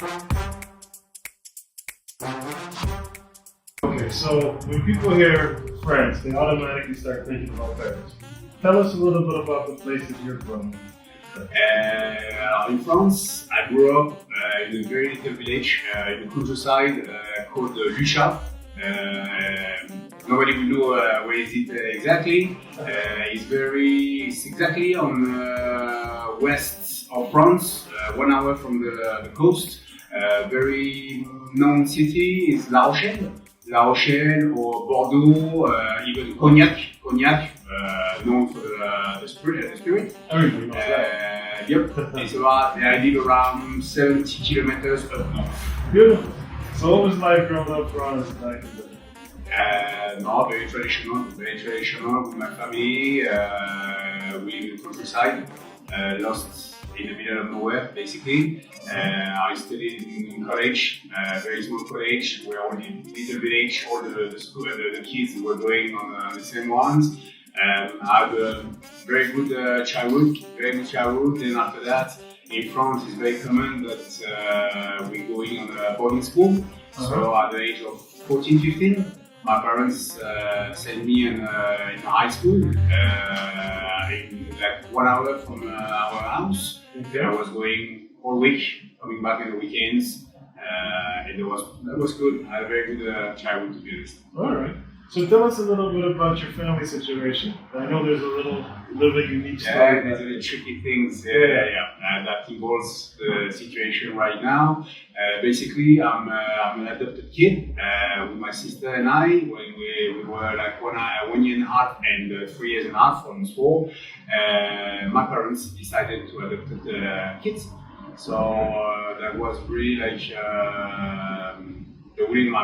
Okay, so when people hear France, they automatically start thinking about Paris. Tell us a little bit about the places you're from. In France, I grew up in a very little village in the countryside called Lucha. Nobody will know where is it exactly. It's exactly on west of France, 1 hour from the coast. Very known city is La Rochelle. La Rochelle or Bordeaux, even Cognac, known for the spirit. Everybody knows that. Yep, it's about, I live around 70 kilometers up north. Beautiful. So what was life growing up France back in the day? No, very traditional with my family. We live in the countryside, lost in the middle of nowhere, basically. I studied in college, very small college, where all the little village, all the kids were going on the same ones. I had a very good childhood. Then after that, in France, it's very common that we're going on a boarding school. So at the age of 14, 15, my parents sent me in high school, in like 1 hour from our house. Okay. I was going all week, coming back on the weekends, and that was good. I had a very good childhood, to be honest. All right. So tell us a little bit about your family situation. I know there's a little bit unique story. Yeah, there's a tricky things. That involves the situation right now. Basically, I'm an adopted kid with my sister and I. When we were like 1 year and a half and 3 years and a half, almost 4. My parents decided to adopt kids. So that was really like the willing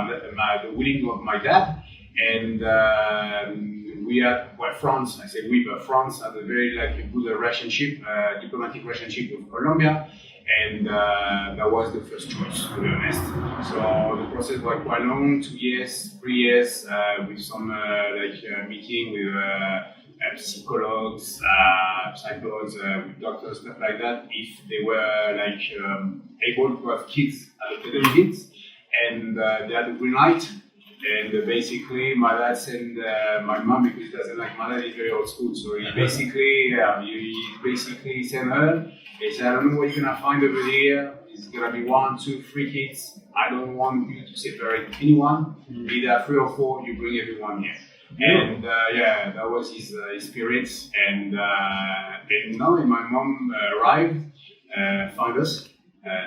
of my dad. And we had, France, I say we, but France had a very a good relationship, diplomatic relationship with Colombia, and that was the first choice, to be honest. So the process was quite long, 2 years, 3 years, with some meeting with psychologists, with doctors, stuff like that, if they were able to have kids, adopted kids, and they had a green light. And basically, my dad sent my mom, because he doesn't like, my dad is very old school, so he basically sent her. He said, I don't know what you're gonna find over here. It's gonna be 1, 2, 3 kids. I don't want you to separate anyone. Either 3 or 4, you bring everyone here. And that was his spirit. And now my mom arrived, found us.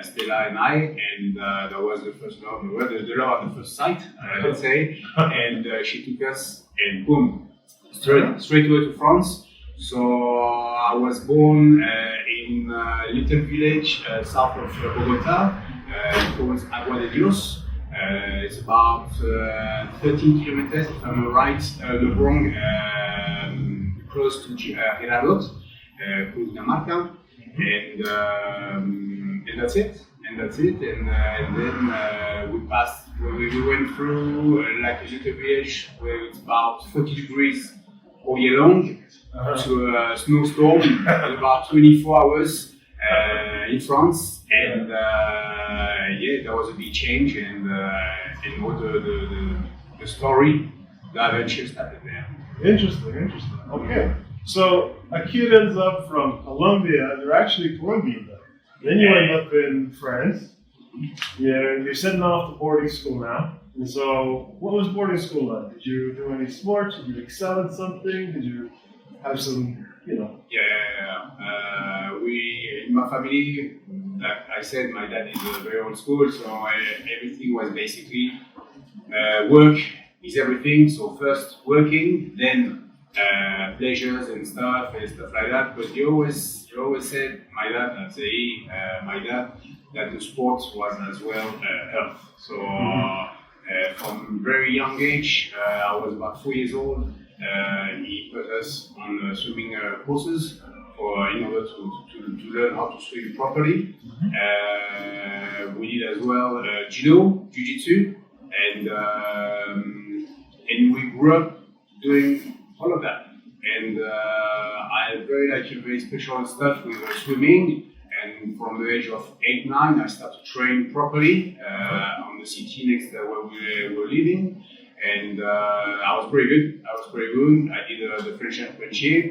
Stella and I, and that was the first love, the love at the first sight, let's say. And she took us, and boom, straight away to France. So I was born in a little village south of Bogota, called Agua de Dios. It's about 13 kilometers, if I'm right, Lebrun, close to Gerardot, Cundinamarca, and that's it. And then we passed. We went through like a little village where it's about 40 degrees all year long, to a snowstorm in about 24 hours in France. And that was a big change. And all the story, the adventure started there. Interesting. Okay. So a kid ends up from Colombia. They're actually Colombian. Then you end up in France. You're setting off to boarding school now. And so, what was boarding school like? Did you do any sports? Did you excel at something? Did you have some, We, in my family, like I said, my dad is very old school, so everything was basically work is everything. So first working, then pleasures and stuff like that. But you always said, my dad, that the sports was as well health. So from very young age, I was about 4 years old. He put us on swimming courses in order to learn how to swim properly. We did as well judo, jiu-jitsu, and we grew up doing all of that. And I had very special stuff with swimming, and from the age of 8, 9, I started to train properly on the city next where we were living. And I was pretty good. I did the French apprenticeship.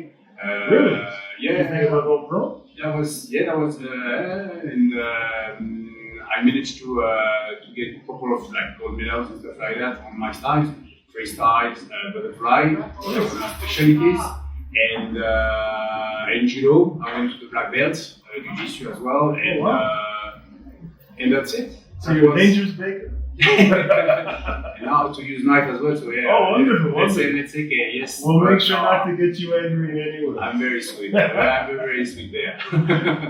Really? Yeah. You think about going pro? That was, and I managed to get a couple of like gold medals and stuff like that on my styles, freestyle, butterfly, those were my specialties. And judo, I went to the black belt, jiu-jitsu as well, and that's it. So you're a dangerous baker. And now to use knife as well, so yeah. Oh, wonderful, Let's say yes. We'll make sure not to get you angry in any way. I'm very sweet. I'm very sweet there.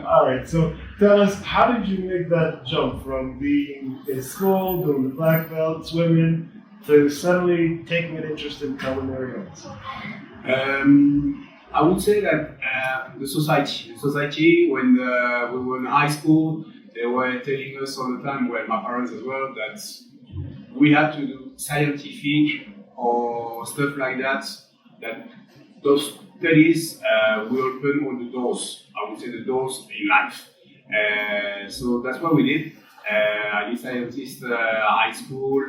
All right, so tell us, how did you make that jump from being in school, doing the black belt, swimming, to suddenly taking an interest in culinary arts? I would say that the society, when we were in high school, they were telling us all the time, well, my parents as well, that we had to do scientific or stuff like that, that those studies will open all the doors, I would say the doors in life. So that's what we did. I did scientist high school,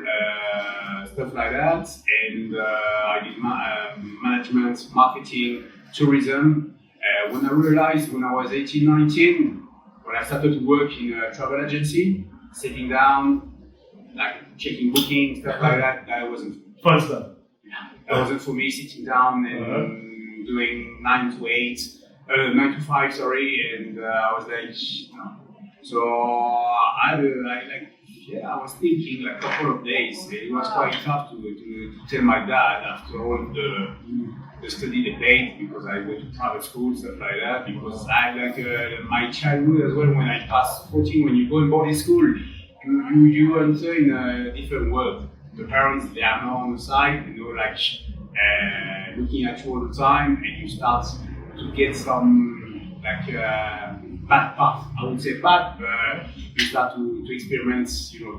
stuff like that, and I did management, marketing, tourism. When I realized when I was 18, 19, when I started to work in a travel agency, sitting down, like checking bookings, stuff like that, that wasn't fun stuff. That wasn't for me, sitting down and doing 9 to 5, sorry, and I was like, no. So I was thinking like a couple of days. It was quite tough to tell my dad after all the study they paid, because I went to private school, stuff like that, because I like my childhood as well. When I passed 14, when you go in boarding school, you enter in a different world. The parents, they are not on the side, like looking at you all the time, and you start to get some bad path. I would say bad, but you start to experiment,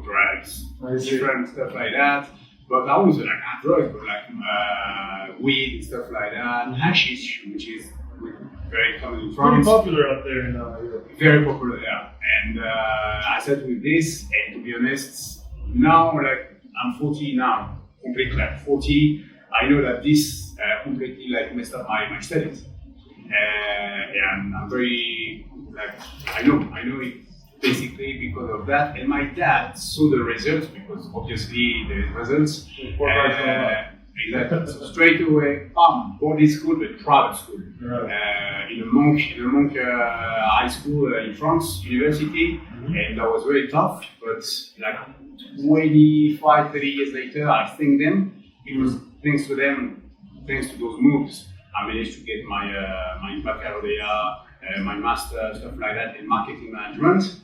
drugs, different stuff like that. But I was like not drugs, but like weed and stuff like that, hashish, which is very common in France. Pretty popular out there in Europe. Very popular, yeah. And I started with this, and to be honest, now like I'm 40 now, completely like 40. I know that this completely like messed up my studies, and I'm very like I know it basically because of that. And my dad saw the results, because obviously the results. Exactly. So straight away, boarding school, but private school. Right. In a monk high school in France, university, and that was very tough. But like 25, 30 years later, I thank them, because thanks to them, thanks to those moves, I managed to get my baccalaureate, my master, stuff like that, in marketing management.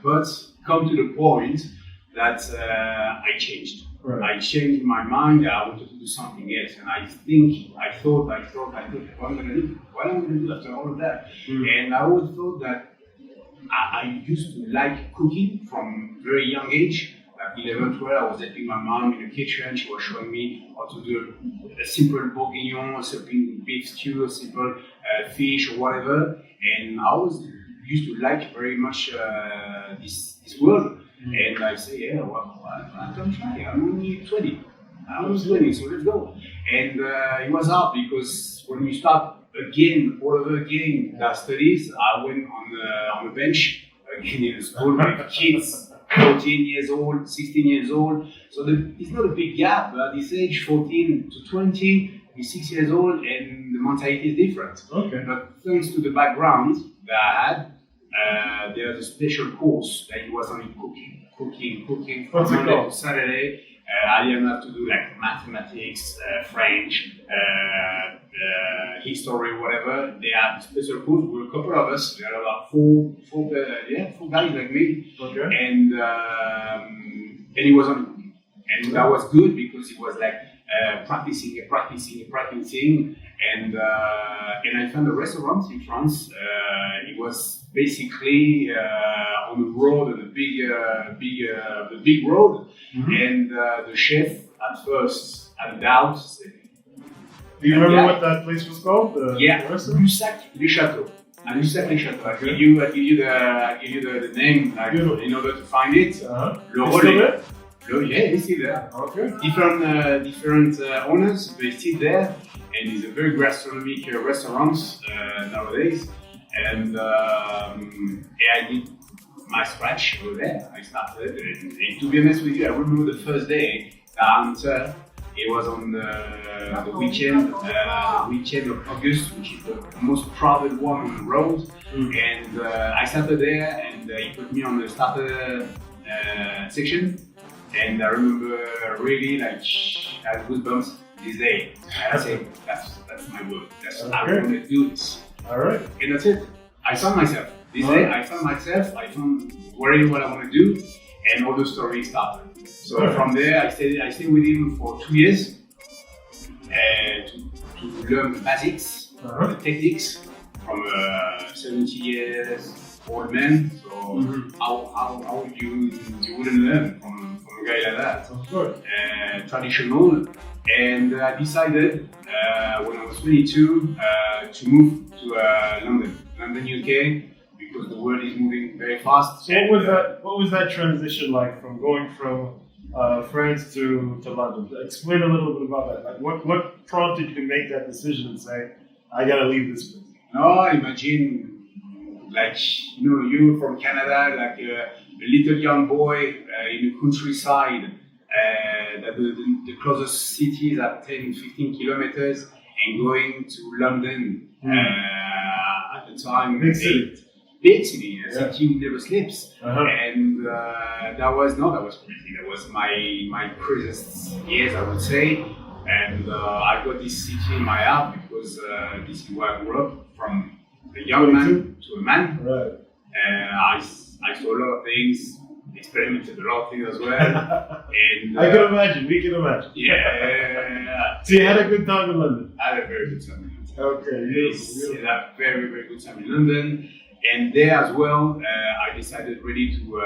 But come to the point that I changed. Right. I changed my mind. I wanted to do something else, and I thought, what am I going to do? What am I going to do after all of that? And I always thought that I used to like cooking from very young age. Like 11, 12, I was helping my mom in the kitchen. She was showing me how to do a simple bourguignon, a simple beef stew, a simple fish or whatever. And I used to like very much this world. And I say, yeah, well, I'm going to try. I'm only 20. I was 20, so let's go. And it was hard, because when you start all over again the studies, I went on the bench again in the school with kids, 14 years old, 16 years old. So it's not a big gap, but at this age, 14 to 20, is 6 years old, and the mentality is different. Okay. But thanks to the background that I had, there's a special course that it was only cooking from Monday to Saturday. I didn't have to do like mathematics, French, history, whatever. They had a special course. We were a couple of us. There were about four guys like me. Okay. And it was only cooking, and that was good, because it was like practicing, and I found a restaurant in France. It was basically on the road, on the big road, and the chef at first had a doubt. Do you remember what that place was called? Bussac Le Château. Un sacré château. I give you the name like, Beautiful. in order to find it. Le You still relais. there? Yeah, it's still there. Okay. Different owners, they still there, and it's a very gastronomic restaurant nowadays. And yeah, I did my scratch over there. I started, and to be honest with you, I remember the first day. It was on the weekend of August, which is the most crowded one on the road. And I started there, and he put me on the starter section. And I remember really like I had goosebumps this day. I said, that's my work. I'm going to do this. All right. And that's it. I found myself. This day I found really what I want to do, and all the stories started. So from there, I stayed with him for 2 years to learn the basics, the techniques from a 70 years old man. So how you wouldn't learn from a guy like that? Of course. Traditional. And I decided when I was 22 to move to London, UK. Because the world is moving very fast. So what was that transition like from going from France to London? Explain a little bit about that. Like what prompted you to make that decision and say, I gotta leave this place? No, imagine like you from Canada, like a little young boy in the countryside. That the closest cities are 10-15 kilometers, and going to London at the time. Big city, a city never sleeps, and that was crazy. That was my craziest years, I would say. And I got this city in my heart because this is where I grew up, from a young man to a man. Right. I saw a lot of things, experimented a lot of things as well. And I can imagine. We can imagine. Yeah. So you had a good time in London. I had a very good time in London. Okay. Yes, I had a very, very good time in London. And there as well, I decided really to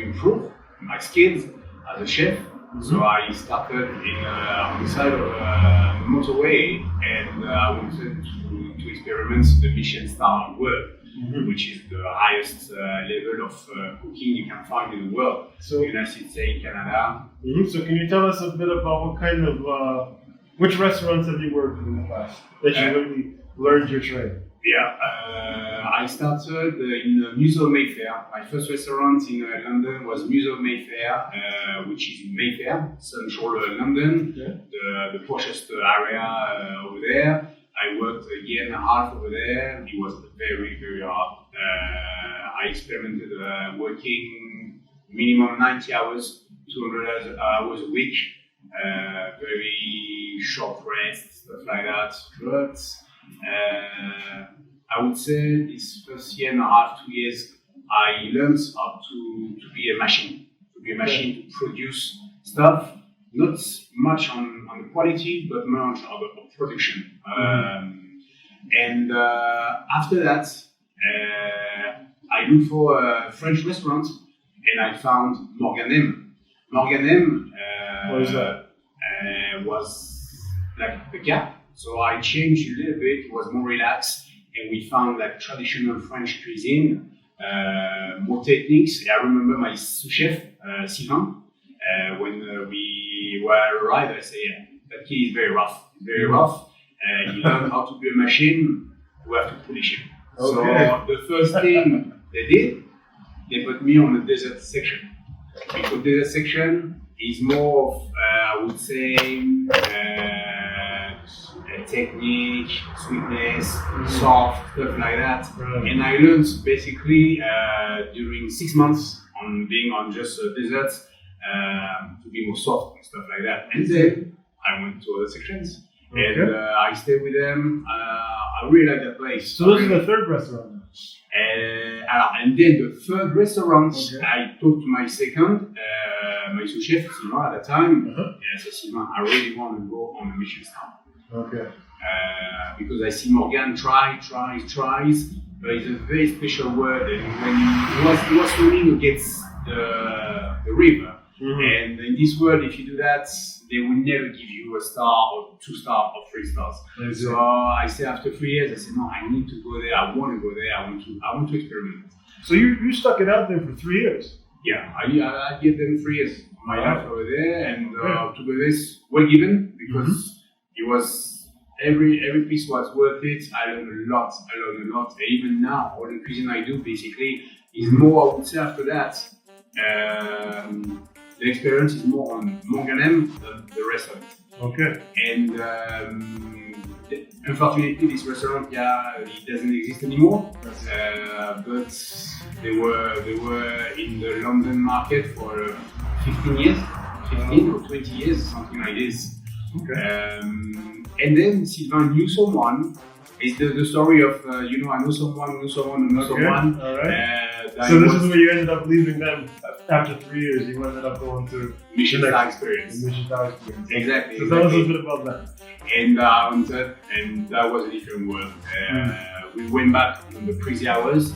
improve my skills as a chef. So I started on the side of a motorway, and I wanted to experiment the Michelin-Starred world, which is the highest level of cooking you can find in the world. So United States, Canada. So can you tell us a bit about what kind of which restaurants have you worked in the past that you really learned your trade? Yeah, I started in Musée Mayfair. My first restaurant in London was Musée Mayfair, which is in Mayfair, central London, the poshest area over there. I worked a year and a half over there. It was very, very hard. I experimented working minimum 90 hours, 200 hours a week, very short rest, stuff like that. But I would say this first year and a half, 2 years, I learned how to be a machine, to produce stuff, not much on the quality, but much on the production. And after that, I looked for a French restaurant, and I found Morgan. Morgan what is that? Was like a gap. So I changed a little bit, it was more relaxed, and we found like traditional French cuisine, more techniques. I remember my sous chef, Sylvain, when we were arrived, I said, yeah, that kid is very rough. He learned how to be a machine, we have to polish him. Okay. So the first thing they did, they put me on the dessert section. Because dessert section is more of, I would say, technique, sweetness, soft, stuff like that. Right. And I learned basically during 6 months on being on just desserts to be more soft and stuff like that. And then I went to other sections and I stayed with them. I really like that place. So this is the third restaurant? And then the third restaurant, I talked to my second, my sous chef, Sylvain, at that time. And I said, Sylvain, I really want to go on a Michelin-Star. Okay. Because I see Morgan tries, but it's a very special word. And when he was swimming against the river, And in this world, if you do that, they will never give you a star or 2 stars or 3 stars. So I say after 3 years, I said, no, I need to go there. I want to go there. I want to experiment. So you stuck it out there for 3 years? Yeah, I gave them 3 years of my life over there, and to be honest, well given, because it was every piece was worth it. I learned a lot. And even now, all the cuisine I do basically is more, I would say, after that. The experience is more on Manganem than the rest of it. Okay. And unfortunately, this restaurant, it doesn't exist anymore. But they were in the London market for 15 years, 15 or 20 years, something like this. Okay. And then Sylvain knew someone. It's the story of I know someone. All right. So this is where you ended up leaving them after 3 years. You ended up going to Michelin-Starred experience. Michelin-Starred experience. Exactly. So tell us a little bit about that. And and that was a different world. We went back on the crazy hours,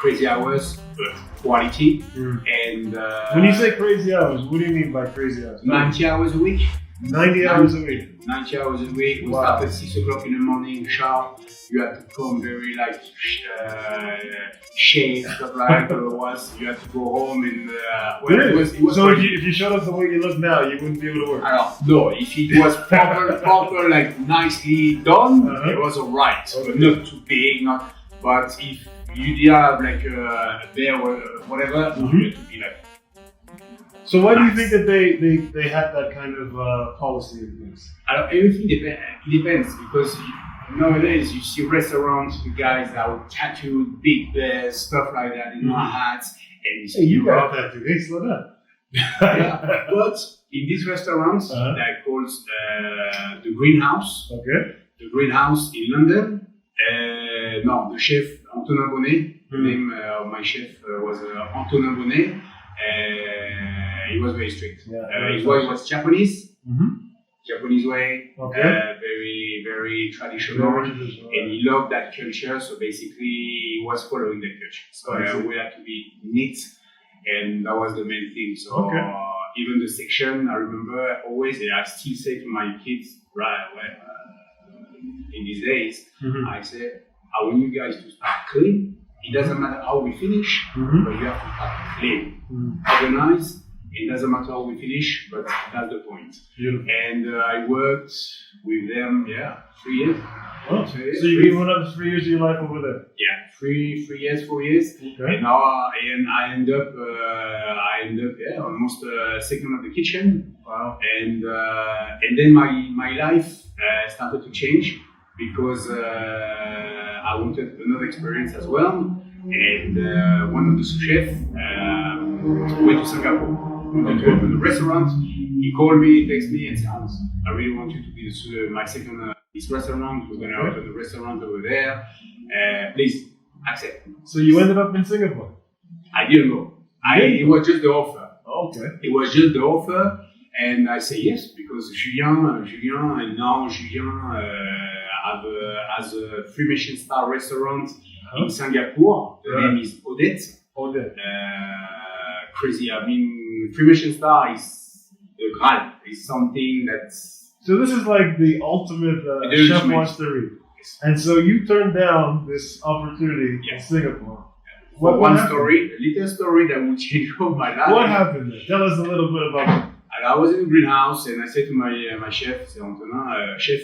but quality. And when you say crazy hours, what do you mean by crazy hours? 90 hours a week. 90 hours a week. 90 hours a week. We start at 6 o'clock in the morning, sharp. You have to come very shaved, stuff like that. Otherwise, you have to go home and. It was so if you showed up the way you look now, you wouldn't be able to work. No, if it was proper, like nicely done, it was alright. Okay. But not too big, not. But if you did have like a bear or whatever, you have to be like. So why do you think that they had that kind of policy in place? Everything depends because nowadays you see restaurants with guys that are tattooed, big bears, stuff like that in my hats, and you got that tattoo. Hey, slow down. But in these restaurants, they're called the Greenhouse. Okay. The Greenhouse in London. No, the chef Antonin Bonnet. The name of my chef was Antonin Bonnet. He was very strict. His wife was Japanese. Japanese way, very, very traditional, and he loved that culture. So basically, he was following that culture. So we had to be neat, and that was the main thing. So even the section, I remember always, I still say to my kids, in these days, I say, I want you guys to start clean. It doesn't matter how we finish, but you have to start clean, organized. It doesn't matter how we finish, but that's the point. Beautiful. And I worked with them, 3 years. Oh, so you gave one up 3 years of your life over there? Yeah, 3 years, 4 years. Okay. And now I end up almost second of the kitchen. Wow. And then my life started to change because I wanted another experience as well. And one of the chefs went to Singapore. Went to open a restaurant. He called me, texted me, and said, Hantz, I really want you to be my second this restaurant. We're going to open a restaurant over there. Please accept. So you ended up in Singapore? I didn't go. It was just the offer. Okay. It was just the offer, and I say yes because Julien, and now Julien has a 3 Michelin-Starred restaurant in Singapore. The name is Odette. Crazy. I mean, 3 Michelin-Star is the Graal. It's something that's. So this is like the ultimate chef wants to read. Yes. And so you turned down this opportunity in Singapore. What one story, a little story that will change all my life. What happened there? Tell us a little bit about it. I was in the greenhouse and I said to my chef, c'est Antonin, chef,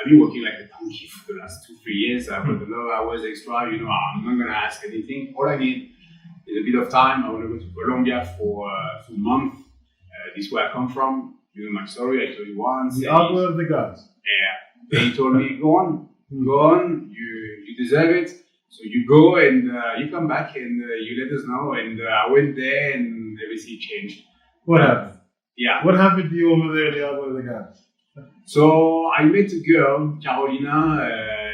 I've been working like a donkey for the last 2-3 years. I've got a lot of hours extra. I'm not going to ask anything. All I need is a bit of time. I want to go to Colombia for a month. This is where I come from. You know my story. I told you once. The Agua of the Gods. Yeah. They told me, go on. You deserve it. So you go and you come back and you let us know. And I went there and everything changed. What happened? Yeah. What happened to you over there in the Agua of the Gods? So I met a girl, Carolina,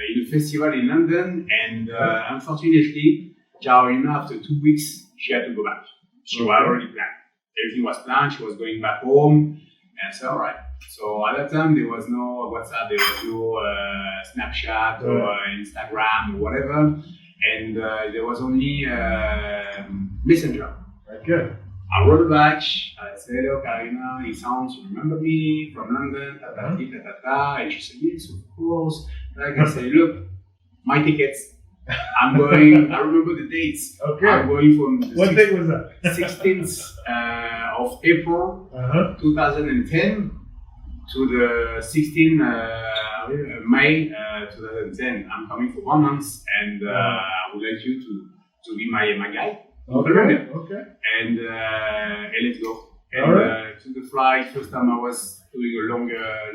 in a festival in London, and unfortunately, Carolina, after 2 weeks, she had to go back. She was already planned. Everything was planned. She was going back home, and I said, all right. So at that time, there was no WhatsApp, there was no Snapchat or Instagram or whatever, and there was only Messenger. Okay. I wrote her back. I said, hello, Karina, it sounds, you remember me from London, and she said, yes, of course. Like I said, look, my tickets. I'm going, I remember the dates. Okay. I'm going from the What date was that? 16th of April 2010 to the 16th May 2010. I'm coming for 1 month and I would like you to be my guide. Okay. Okay. And let's go. And took the flight. First time I was doing a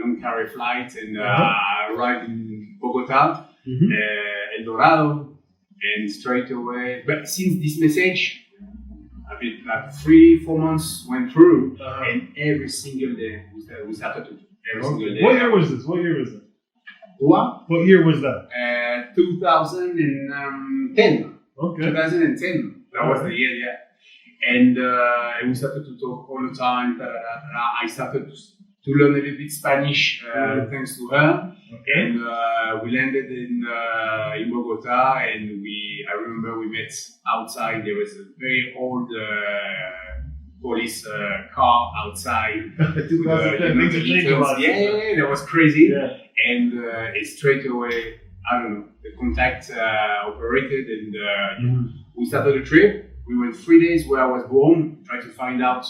long carry flight and I arrived in Bogota. El Dorado, and straight away. But since this message, I mean, like 3-4 months went through, and every single day we started to every single day. What year was this? What year was it? What? What year was that? 2010. Okay. 2010. That was the year, yeah. And we started to talk all the time. I started to learn a little bit Spanish thanks to her. Okay. And we landed in Bogota, and I remember we met outside. There was a very old police car outside. 2010, things have changed a lot. Yeah, that was crazy. Yeah. And it straight away, I don't know, the contact operated, and we started the trip. We went 3 days where I was born, tried to find out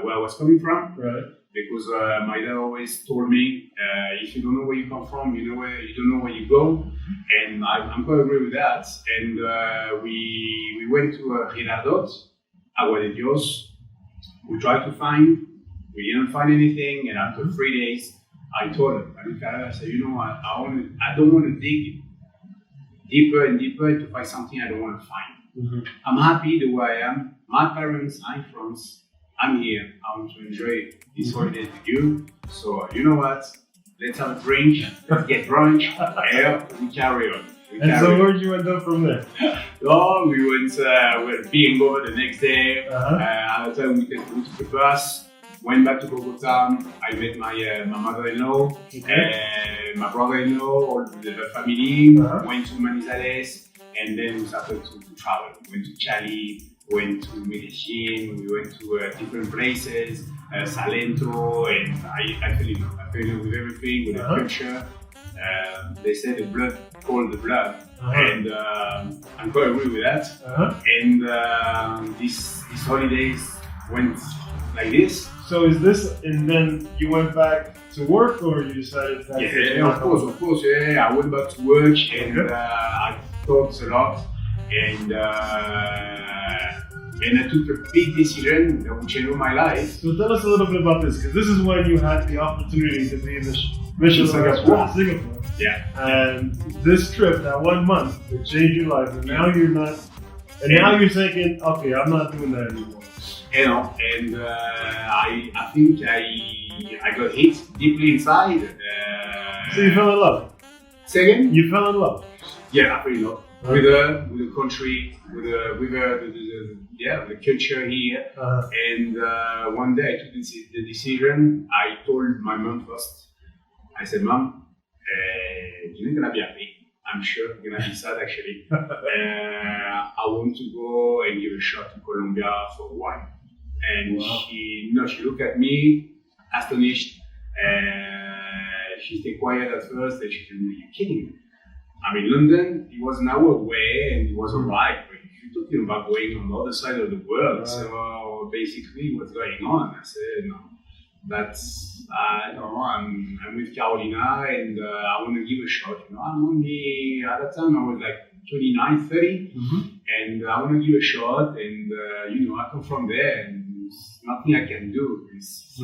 where I was coming from. Right. Because my dad always told me, if you don't know where you come from, you don't know where you go, and I'm quite agree with that. And we went to Rinardot, Agua de Dios. We tried to find, we didn't find anything, and after 3 days, I told him, I said, you know what, I don't want to dig deeper and deeper to find something I don't want to find. I'm happy the way I am. My parents are in France. I'm here. I want to enjoy this holiday with you. So you know what? Let's have a drink. Let's get brunch. And we carry on. So where'd you end up from there? Oh, we went being over the next day. At the time we took the bus. Went back to Bogota. I met my mother-in-law, my brother-in-law, all the family. Went to Manizales, and then we started to travel. Went to Cali. Went to Medellin, we went to different places, Salento, and I fell in love with everything, with the culture. They say the blood called the blood, and I'm quite agree with that. And these holidays went like this. So is this, and then you went back to work, or you decided that? Yeah, of course, yeah. I went back to work, and I thought a lot, and I took a big decision that would change my life. So tell us a little bit about this, because this is when you had the opportunity to be in the Michelin restaurant in Singapore. Yeah. And this trip, that 1 month, it changed your life, and now you're not. And now you're thinking, okay, I'm not doing that anymore. You know, and I think I got hit deeply inside. So you fell in love. Say again? You fell in love. Yeah, I fell in love. With the country, with the culture here, and one day I took the decision. I told my mom first. I said, "Mom, you're not gonna be happy. I'm sure you're gonna be sad actually. I want to go and give a shot to Colombia for wine." And she looked at me, astonished. She stayed quiet at first, and she said, "You're kidding me. I'm in London, it was an hour away and it was alright, but if you're talking about going on the other side of the world, so basically what's going on?" I said, "No, that's, I'm with Carolina and I want to give a shot, I'm only, at that time I was like 29, 30, and I want to give a shot and, I come from there and there's nothing I can do, it's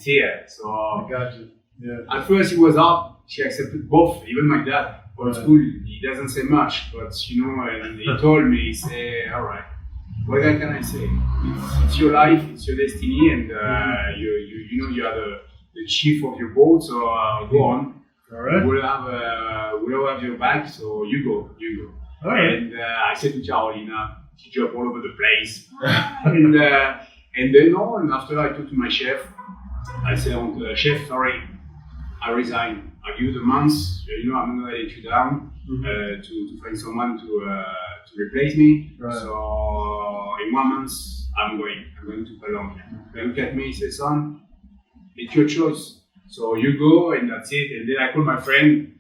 here, so." I got you. Yeah. At first it was hard, she accepted both, even my dad. Old school, he doesn't say much, but and he told me, he said, "All right, what can I say? It's your life, it's your destiny, and you are the chief of your boat, so go on. All right. We'll have your back, so you go. All right. And I said to Carolina, she jumped all over the place, and then after I talked to my chef, I said, "Chef, sorry, I resign. I'll give you the months. I'm not gonna let you down to find someone to replace me. Right. So in 1 month, I'm going to Colombia. They look at me and say, son, it's your choice. So you go and that's it. And then I call my friend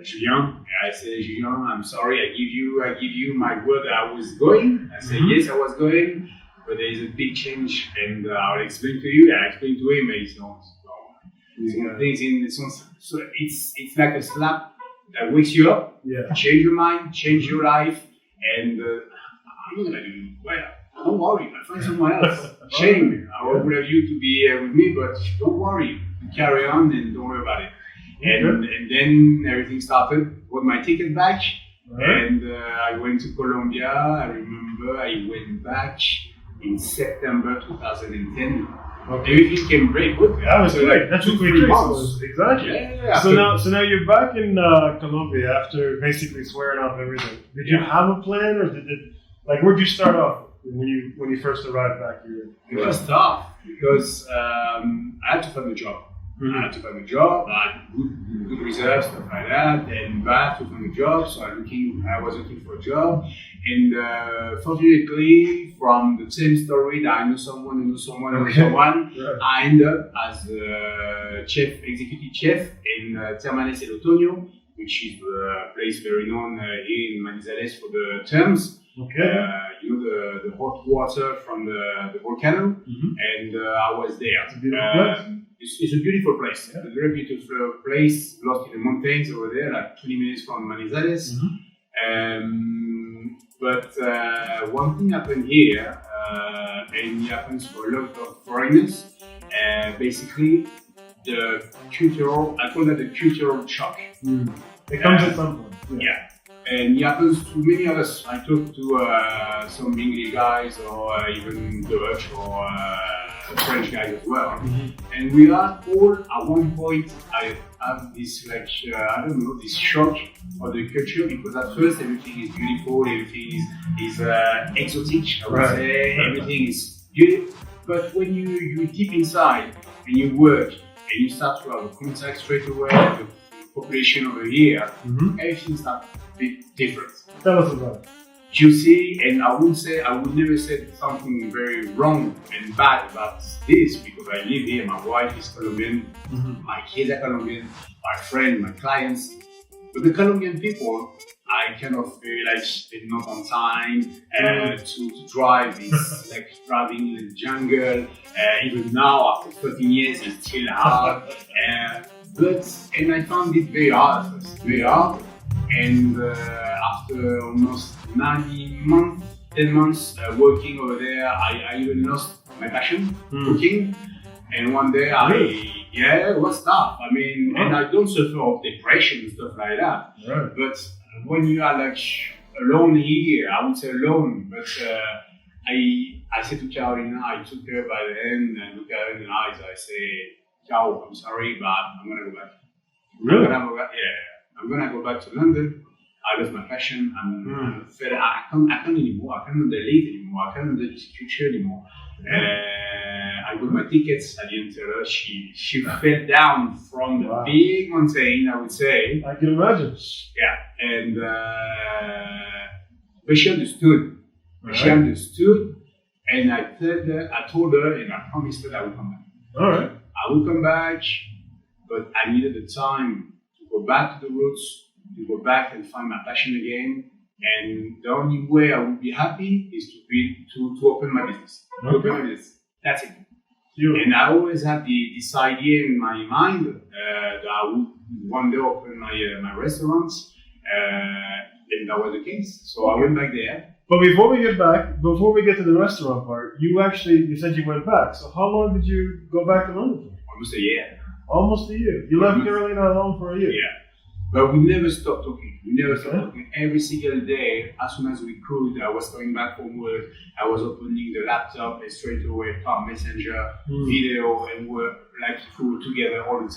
Julien. I say, Julien, I'm sorry. I give you my word that I was going. I say, yes, I was going, but there is a big change, and I'll explain to you. I explained to him, and it's not. So it's like a slap that wakes you up, change your mind, change your life, and I'm not gonna do well. Don't worry, I'll find someone else. Shame, I would have you to be with me, but don't worry, carry on and don't worry about it. And then everything started. Got my ticket back, and I went to Colombia. I remember I went back in September 2010. Okay. Everything came very good. That was great. That's a quick trip. Months. Exactly. Yeah. So now you're back in Colombia after basically swearing off everything. Did you have a plan, or where'd you start off when you first arrived back here? It was tough because I had to find a job. I had to find a job. I had good reserves, stuff like that, and back to find a job. So I was looking for a job, and fortunately, from the same story that I knew someone who knew someone who knew someone, I ended up as a executive chef in Termanes El Otoño, which is a place very known here in Manizales for the terms. Okay. The hot water from the volcano, and I was there. It's a beautiful place. It's a beautiful place. Yeah. It's a very beautiful place, lost in the mountains over there, like 20 minutes from Manizales. But one thing happened here, and it happens for a lot of foreigners. Basically, I call that the cultural shock. It comes at some point. Yeah. And it happens to many of us. I talk to some English guys, or even Dutch, or French guys as well. And we are all at one point. I have this this shock of the culture, because at first everything is beautiful, everything is exotic. I would say everything is beautiful. But when you deep inside and you work and you start to have a contact straight away with the population over here, everything starts a bit different. Tell us about it. You see, and I would never say something very wrong and bad about this, because I live here, my wife is Colombian, my kids are Colombian, my friend, my clients. But the Colombian people, I kind of feel like they're not on time to drive. It's like driving in the jungle. Even now, after 13 years, it's still hard. And I found it very hard. Very hard. And after almost 10 months working over there, I even lost my passion cooking. And one day it was tough. I mean, and I don't suffer of depression and stuff like that. Right. But when you are like alone here, I would say alone, but I said to Carolina, I took her by the hand and looked at her in the eyes. I say, Ciao, I'm sorry, but I'm gonna go back. Really? I'm gonna go back to London. I lost my passion. I'm fed up. I can't anymore. I can't handle it anymore. I can't handle this culture anymore. I got my tickets. I didn't tell her. She fell down from the big mountain, I would say. I can imagine. Yeah, and but she understood. She understood, and I told her, and I promised her I would come back. All right. I would come back, but I needed the time to go back to the roots, to go back and find my passion again. And the only way I would be happy is to open my business. Okay. Open my business. That's it. Beautiful. And I always had this idea in my mind that I would one day open my restaurants, and that was the case. So I went back there. But before we get to the restaurant part, you said you went back. So how long did you go back to London for? Almost a year. Almost a year. You left Carolina alone for a year. Yeah. But we never stopped talking. Talking. Every single day, as soon as we could, I was coming back from work. I was opening the laptop and straight away, talk messenger, video, and we're like together all the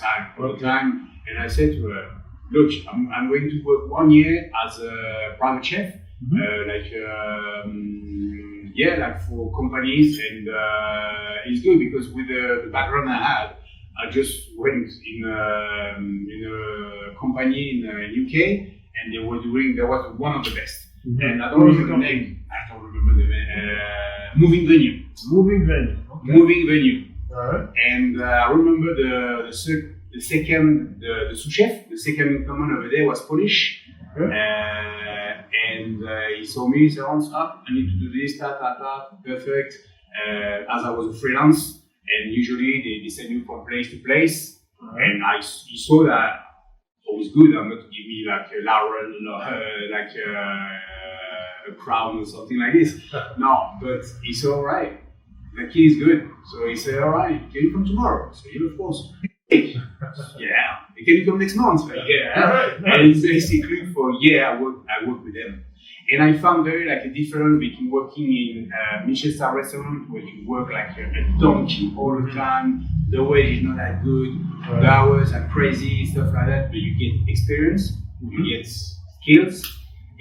time. And I said to her, look, I'm going to work 1 year as a private chef, like for companies, and it's good because with the background I had, I just went in a company in UK, and there was one of the best. Mm-hmm. And I don't remember the name. Moving Venue. Moving venue. Okay. Moving Venue. All right. And I remember the sous chef, the second in command over there was Polish. Okay. And he saw me, he said, Hantz, I need to do this, perfect. As I was a freelance, and usually they send you from place to place. Right. And he saw that it was good, I'm not to give me like a laurel, like a crown or something like this. No, but he said, all right, the key is good. So he said, all right, can you come tomorrow? So yeah, of course. Yeah, can you come next month? Yeah. Right. And basically for a year I worked with them. And I found very like a difference between working in Michelin-Starred Restaurant where you work like a donkey all the time, the wage is not that good, the hours are crazy, stuff like that, but you get experience, you get skills.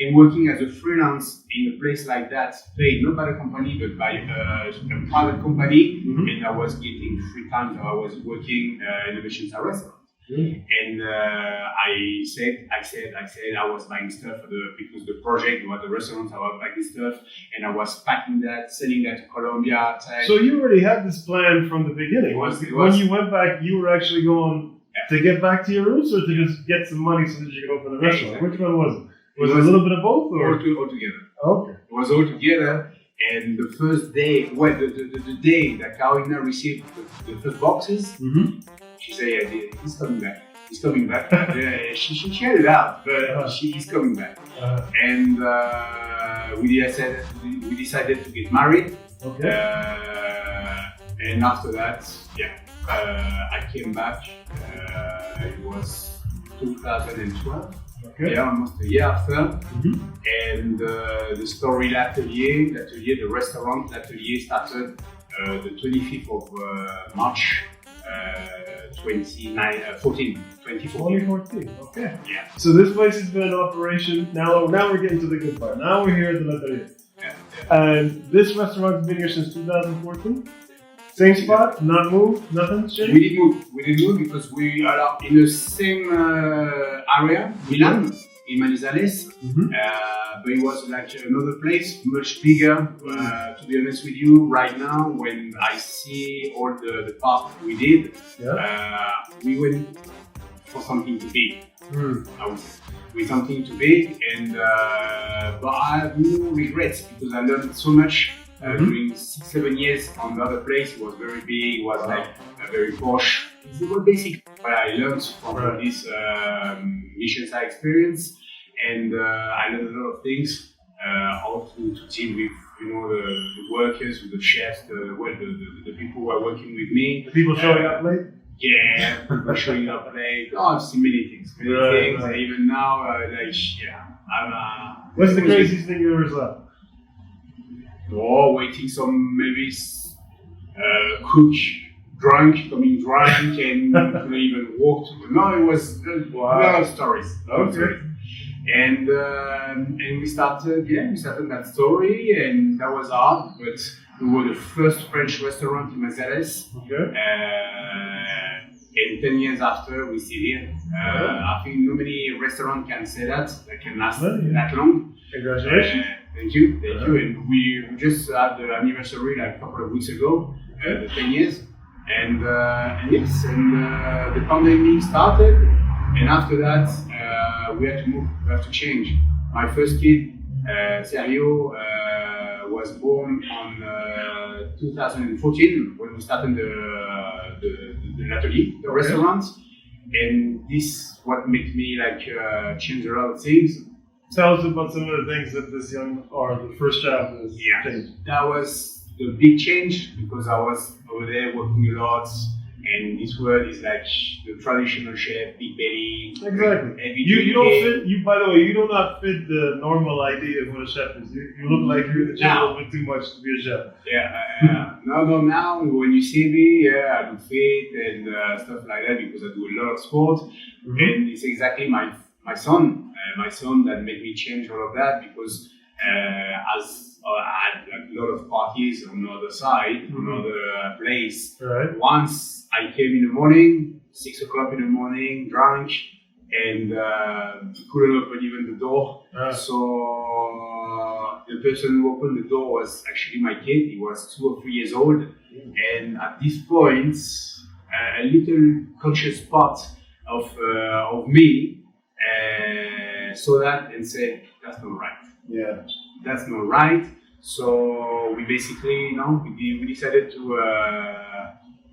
And working as a freelance in a place like that, paid not by the company but by a private company, and I was getting free time, so I was working in a Michelin-Starred Restaurant. And I said I was buying stuff because the project was the restaurant. I was buying stuff, and I was packing that, sending that to Colombia. So you already had this plan from the beginning. When you went back, you were actually going to get back to your roots, or to just get some money so that you could open a restaurant. Exactly. Which one was it? Was it a little bit of both, or all together? Okay. It was all together. And the first day, the day that Carolina received the first boxes, she said, yeah, he's coming back. He's coming back. She had it out, but he's coming back. And we decided to get married. Okay. And after that, I came back. It was 2012. Okay. Yeah, almost a year after. And the story l'atelier, the restaurant l'atelier started the 25th of March 2014. 2014. Okay. Yeah. So this place has been in operation. Now we're getting to the good part. Now we're here at the L'Atelier. Yeah. And this restaurant's been here since 2014. Same spot, not moved, nothing changed? We did move because we are in the same area, Milan, in Manizales. But it was like another place, much bigger. To be honest with you, right now, when I see all the parts we did, we went for something too big. I would say. With something too big, and but I have no regrets because I learned so much. During 6-7 years on the other place, it was very big, it was like very posh. It was basically what I learned from this Michelin-Starred experience, and I learned a lot of things, how to deal with the workers, with the chefs, the people who are working with me. The people showing up late? Yeah, people showing up late. Oh, I've seen many things, and even now, I'm. What's the craziest thing you ever saw? Or waiting some maybe cook coming drunk and couldn't even walk to the. No, it was a lot of stories. Okay. And we started that story, and that was hard, but we were the first French restaurant in Manizales. Okay. And 10 years after, we're still here. I think no many restaurants can say that can last that long. Congratulations. Thank you. And we just had the anniversary like a couple of weeks ago, the 10 years. And the pandemic started, and after that, we had to move, we had to change. My first kid, Sergio, was born on 2014 when we started the atelier, the restaurant. And this what made me change a lot of things. Tell us about some of the things that this the first child has changed. That was the big change because I was over there working a lot, and this word is like the traditional chef, big belly. Exactly. You don't fit. By the way, you do not fit the normal idea of what a chef is. You look like you're in the gym a little bit too much to be a chef. No. Now when you see me, I do fit and stuff like that because I do a lot of sport, and it's exactly my son that made me change all of that because as I had like, a lot of parties on the other side, another place. Right. Once I came in the morning, 6 o'clock in the morning, drunk, and couldn't open even the door. So the person who opened the door was actually my kid. He was 2 or 3 years old, and at this point, a little conscious part of me saw that and said, "That's not right. Yeah, that's not right." So we basically, we decided to.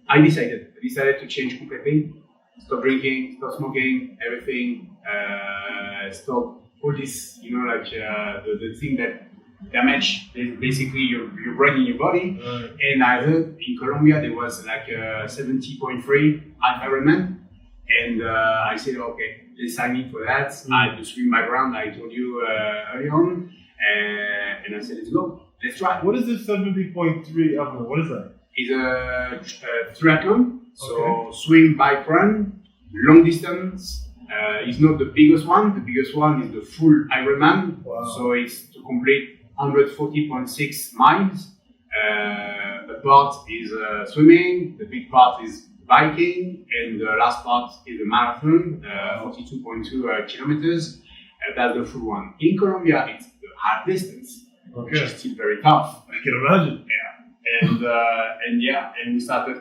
I decided to change completely. Stop drinking, stop smoking, everything. Stop all this, the thing that damage basically your brain and your body. right. And I heard in Colombia there was like a 70.3 Ironman, and I said, okay, let's sign in for that. I had the swimming background I told you earlier on, and I said, let's go, let's try. What is this 70.3 upper? What is that? It's a triathlon, so Okay. swim, bike, run, long distance. It's not the biggest one. The biggest one is the full Ironman. Wow. So it's to complete 140.6 miles. The part is swimming, the big part is biking, and the last part is the marathon, 42.2 kilometers. That's the full one. In Colombia, it's the hard distance, which Okay. is still very tough. I can imagine. And we started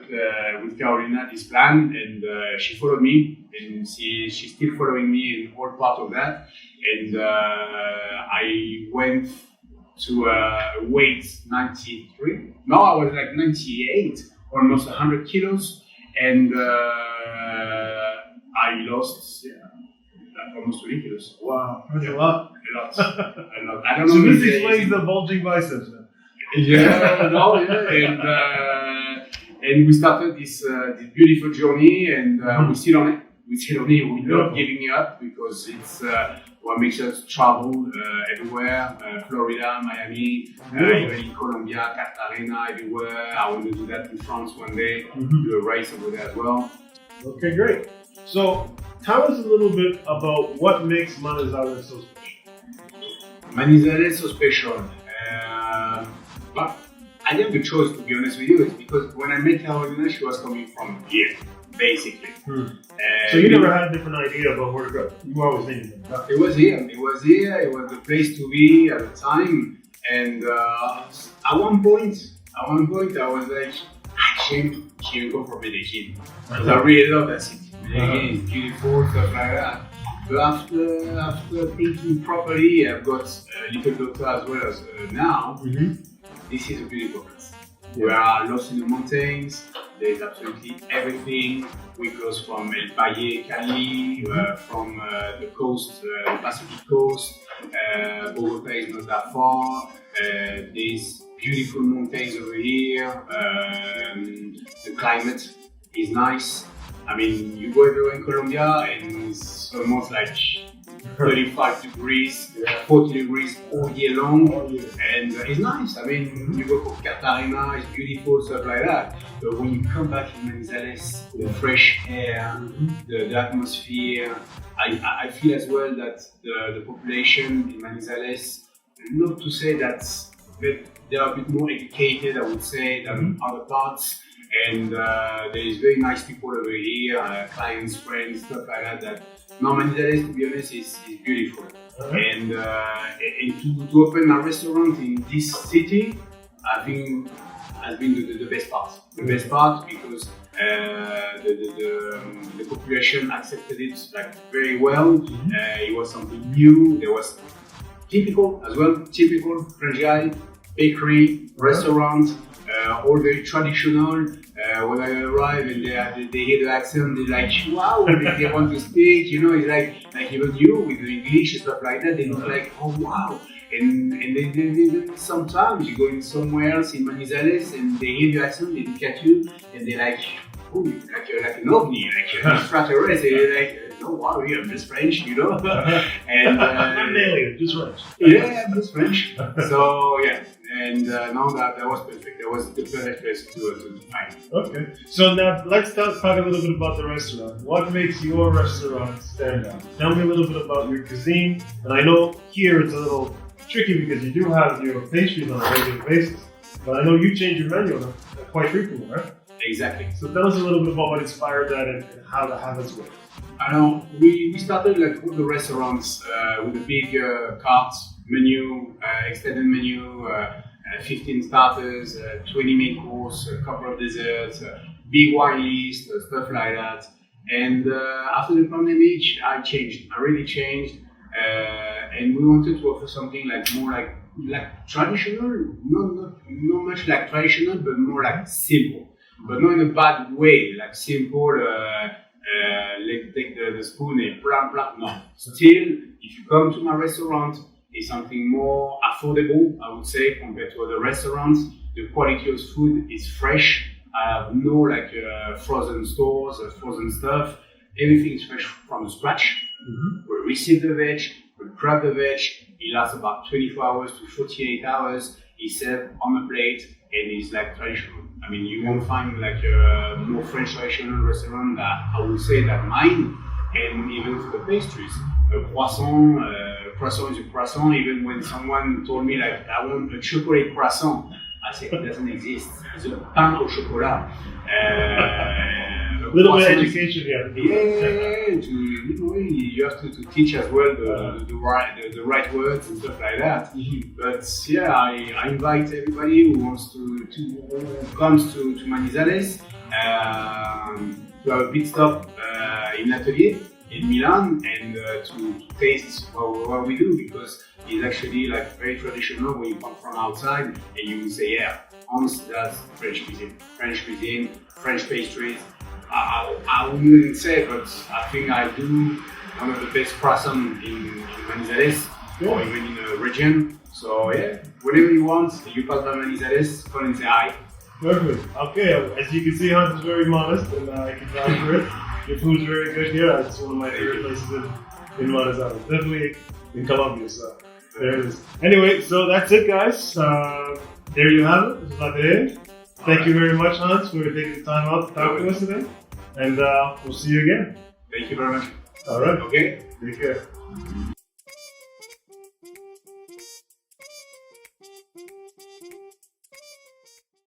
with Carolina this plan, and she followed me, and she's still following me in all part of that. And I went to weight 93. No, I was like 98, almost 100 kilos, and I lost like almost 20 kilos. Wow, that's a lot. A lot. I don't know. So this if explains the bulging biceps then. And we started this beautiful journey, and we're still on it. We're not giving up because it's what makes us travel everywhere, Florida, Miami, even in Colombia, Cartagena, everywhere. I want to do that in France one day, do a race over there as well. Okay, great. So tell us a little bit about what makes Manizales so special. Manizales so special. But I didn't have the choice, to be honest with you. It's because when I met Carolina, she was coming from here, basically. So you never had a different idea about where to go? You were always thinking that. It was here. It was the place to be at the time. And at one point, I was like, she will go for Medellin. Because I really love that city. Medellin is beautiful, stuff like that. But after thinking properly, I've got a little daughter as well as now. This is a beautiful place. We are lost in the mountains. There's absolutely everything. We close from El Valle, Cali, from the coast, the Pacific coast. Bogota is not that far. There's beautiful mountains over here. The climate is nice. I mean, you go everywhere in Colombia and it's almost like 35 degrees, 40 degrees all year long, and it's nice. I mean, you go for Cartagena, it's beautiful, stuff like that. But when you come back in Manizales, the fresh air, the atmosphere, I feel as well that the population in Manizales, not to say that they are a bit more educated, I would say, than other parts. And there is very nice people over here, clients, friends, stuff like that. Manizales, to be honest, is beautiful. And to open a restaurant in this city, I think has been the best part. The best part because the population accepted it like very well. It was something new. There was typical French guy, bakery, restaurant. All very traditional. When I arrive and they hear the accent, they're like, wow, they want to speak, it's like even you with the English and stuff like that, they look like, oh wow. And then sometimes you go in somewhere else in Manizales and they hear the accent, they look at you and they're like, oh, you're like an ovni, like you're an extraterrestrial. They're like, oh wow, I'm just French, And I'm an alien, just French. Yeah, I'm just French. So yeah. And no, that was perfect. That was the perfect place to find. Okay. So now let's talk a little bit about the restaurant. What makes your restaurant stand out? Tell me a little bit about your cuisine. And I know here it's a little tricky because you do have your pastries on a regular basis. But I know you change your menu quite frequently, right? Exactly. So tell us a little bit about what inspired that and how the habits work. I know we started like all the restaurants with a big cart menu, extended menu, 15 starters, 20 main course, a couple of desserts, big wine list, stuff like that. And after the pandemic, I changed. I really changed, and we wanted to offer something like more like traditional, not much like traditional, but more like simple, but not in a bad way. Like simple. Let's take the spoon and blah blah. No. Still, if you come to my restaurant, it's something more affordable, I would say, compared to other restaurants. The quality of food is fresh. I have no like frozen stores, frozen stuff. Everything is fresh from the scratch. We receive the veg, we prep the veg. It lasts about 24 hours to 48 hours. It's served on a plate and it's like traditional. I mean, you won't find like a more French traditional restaurant that I would say that mine, and even for the pastries. A croissant is a croissant. Even when someone told me like I want a chocolate croissant, I said it doesn't exist. It's a pain au chocolat. A little bit of education, yeah. You have to teach as well the right words and stuff like that. But yeah, I invite everybody who wants who comes to Manizales to have a pit stop in Atelier in Milan and to taste what we do, because it's actually like very traditional when you come from outside and you will say, yeah, Hantz does French cuisine, French pastries. I wouldn't say, but I think I do one of the best croissants in Manizales or even in the region. So yeah, whatever you want, you pass by Manizales, come and say hi. Perfect. Okay, as you can see, Hantz is very modest, and I can vouch for it. Your food's very good here. It's one of my favorite places in Manizales. Definitely in Colombia, so there it is. Anyway, so that's it, guys. There you have it. This is Latte. Thank you very much, Hantz, for taking the time out to talk to us today. And we'll see you again. Thank you very much. All right. Okay. Take care.